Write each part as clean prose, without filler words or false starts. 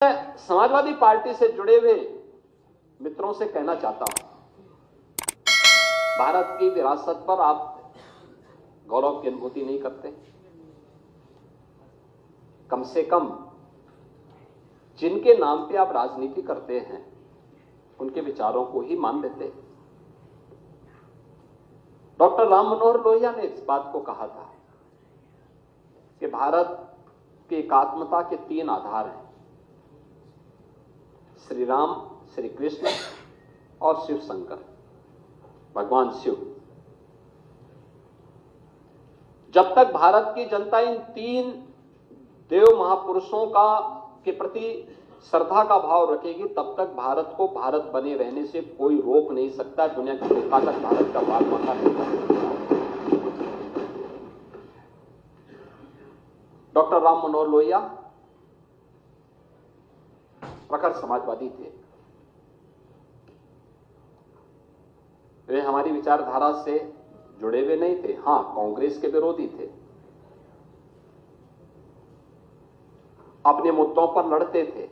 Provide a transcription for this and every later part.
मैं समाजवादी पार्टी से जुड़े हुए मित्रों से कहना चाहता हूं, भारत की विरासत पर आप गौरव की अनुभूति नहीं करते? कम से कम जिनके नाम पे आप राजनीति करते हैं उनके विचारों को ही मान लेते। डॉक्टर राम मनोहर लोहिया ने इस बात को कहा था कि भारत की एकात्मता के 3 आधार हैं, श्री राम, श्री कृष्ण और शिव शंकर, भगवान शिव। जब तक भारत की जनता इन 3 देव महापुरुषों के प्रति श्रद्धा का भाव रखेगी, तब तक भारत को भारत बने रहने से कोई रोक नहीं सकता। दुनिया की कोई ताकत भारत का बाल माता नहीं कर सकता। डॉक्टर राम मनोहर लोहिया प्रखर समाजवादी थे। वे हमारी विचारधारा से जुड़े हुए नहीं थे। हां, कांग्रेस के विरोधी थे, अपने मुद्दों पर लड़ते थे।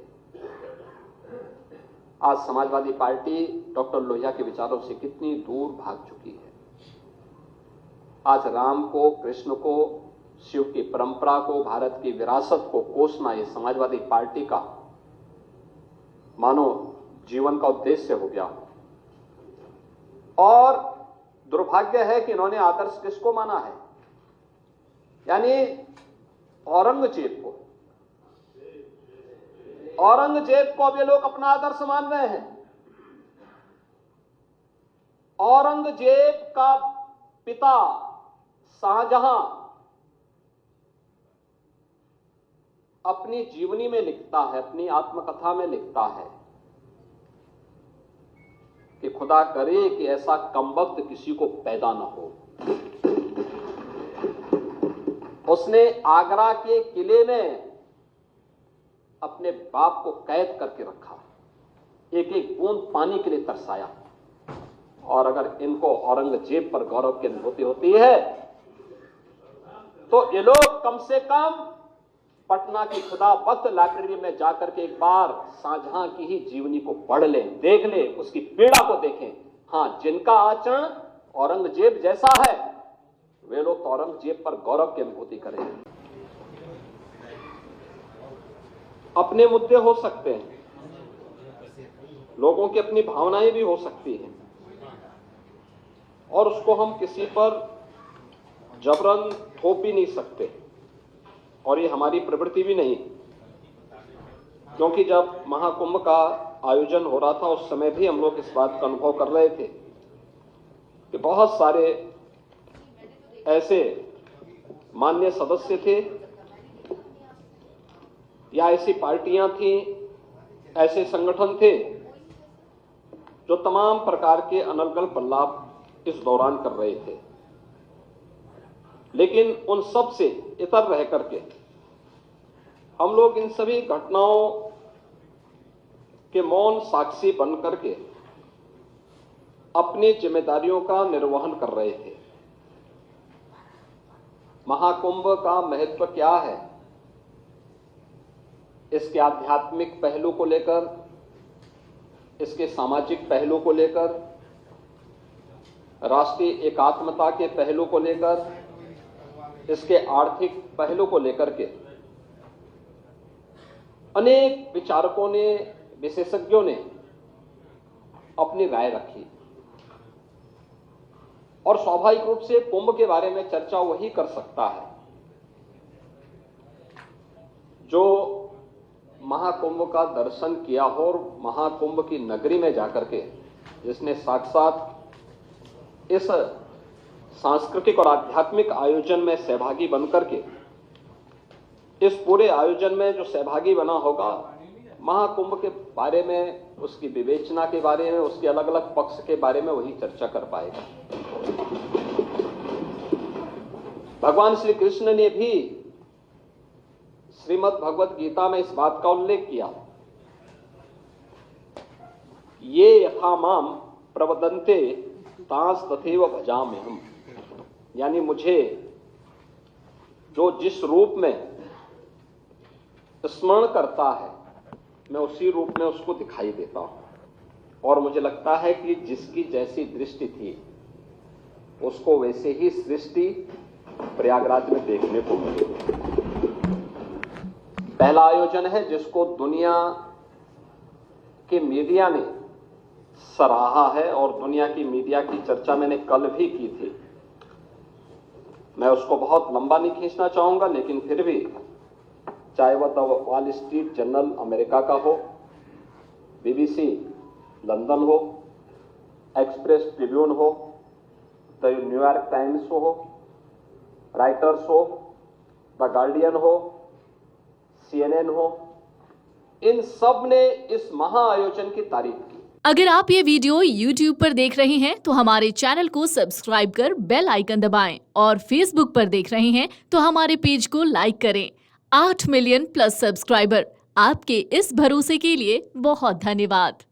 आज समाजवादी पार्टी डॉक्टर लोहिया के विचारों से कितनी दूर भाग चुकी है। आज राम को, कृष्ण को, शिव की परंपरा को, भारत की विरासत को कोसना ये समाजवादी पार्टी का मानो जीवन का उद्देश्य हो गया। और दुर्भाग्य है कि इन्होंने आदर्श किसको माना है? यानी औरंगजेब को। औरंगजेब को अब ये लोग अपना आदर्श मान रहे हैं। औरंगजेब का पिता शाहजहां अपनी जीवनी में लिखता है, अपनी आत्मकथा में लिखता है कि खुदा करे कि ऐसा कमबख्त किसी को पैदा न हो। उसने आगरा के किले में अपने बाप को कैद करके रखा, एक एक बूंद पानी के लिए तरसाया। और अगर इनको औरंगजेब पर गौरव की अनुभूति होती है तो ये लोग कम से कम पटना की खुदा बख्त लाइब्रेरी में जाकर के एक बार शाहजहां की ही जीवनी को पढ़ लें, देख लें, उसकी पीड़ा को देखें। हां, जिनका आचरण औरंगजेब जैसा है वे लोग औरंगजेब पर गौरव की अनुभूति करें। अपने मुद्दे हो सकते हैं, लोगों की अपनी भावनाएं भी हो सकती हैं, और उसको हम किसी पर जबरन थोप भी नहीं सकते, और ये हमारी प्रवृत्ति भी नहीं। क्योंकि जब महाकुंभ का आयोजन हो रहा था उस समय भी हम लोग इस बात का अनुभव कर रहे थे कि बहुत सारे ऐसे मान्य सदस्य थे या ऐसी पार्टियां थीं, ऐसे संगठन थे जो तमाम प्रकार के अनर्गल प्रलाप इस दौरान कर रहे थे। लेकिन उन सब से इतर रह करके हम लोग इन सभी घटनाओं के मौन साक्षी बन करके अपनी जिम्मेदारियों का निर्वहन कर रहे थे। महाकुंभ का महत्व क्या है, इसके आध्यात्मिक पहलू को लेकर, इसके सामाजिक पहलू को लेकर, राष्ट्रीय एकात्मता के पहलू को लेकर, इसके आर्थिक पहलू को लेकर के अनेक विचारकों ने, विशेषज्ञों ने अपनी राय रखी। और स्वाभाविक रूप से कुंभ के बारे में चर्चा वही कर सकता है जो महाकुंभ का दर्शन किया हो और महाकुंभ की नगरी में जाकर के जिसने साक्षात इस सांस्कृतिक और आध्यात्मिक आयोजन में सहभागी बनकर के, इस पूरे आयोजन में जो सहभागी बना होगा, महाकुंभ के बारे में, उसकी विवेचना के बारे में, उसके अलग अलग पक्ष के बारे में वही चर्चा कर पाएगा। भगवान श्री कृष्ण ने भी श्रीमद् भगवत गीता में इस बात का उल्लेख किया, ये यथा माम प्रवदन्ते तांस तथैव भजाम्यहम्। यानी मुझे जो जिस रूप में स्मरण करता है मैं उसी रूप में उसको दिखाई देता हूं। और मुझे लगता है कि जिसकी जैसी दृष्टि थी उसको वैसे ही सृष्टि प्रयागराज में देखने को मिली। पहला आयोजन है जिसको दुनिया के मीडिया ने सराहा है और दुनिया की मीडिया की चर्चा मैंने कल भी की थी। मैं उसको बहुत लंबा नहीं खींचना चाहूंगा, लेकिन फिर भी चाहे वह the wall street journal America का हो, BBC लंदन हो, एक्सप्रेस ट्रिब्यून हो, द न्यूयॉर्क टाइम्स हो, राइटर्स हो, द गार्डियन हो, CNN हो, इन सब ने इस महाआयोजन की तारीफ की। अगर आप ये वीडियो YouTube पर देख रहे हैं तो हमारे चैनल को सब्सक्राइब कर बेल आइकन दबाएं और Facebook पर देख रहे हैं तो हमारे पेज को लाइक करें। 8 मिलियन प्लस सब्सक्राइबर, आपके इस भरोसे के लिए बहुत धन्यवाद।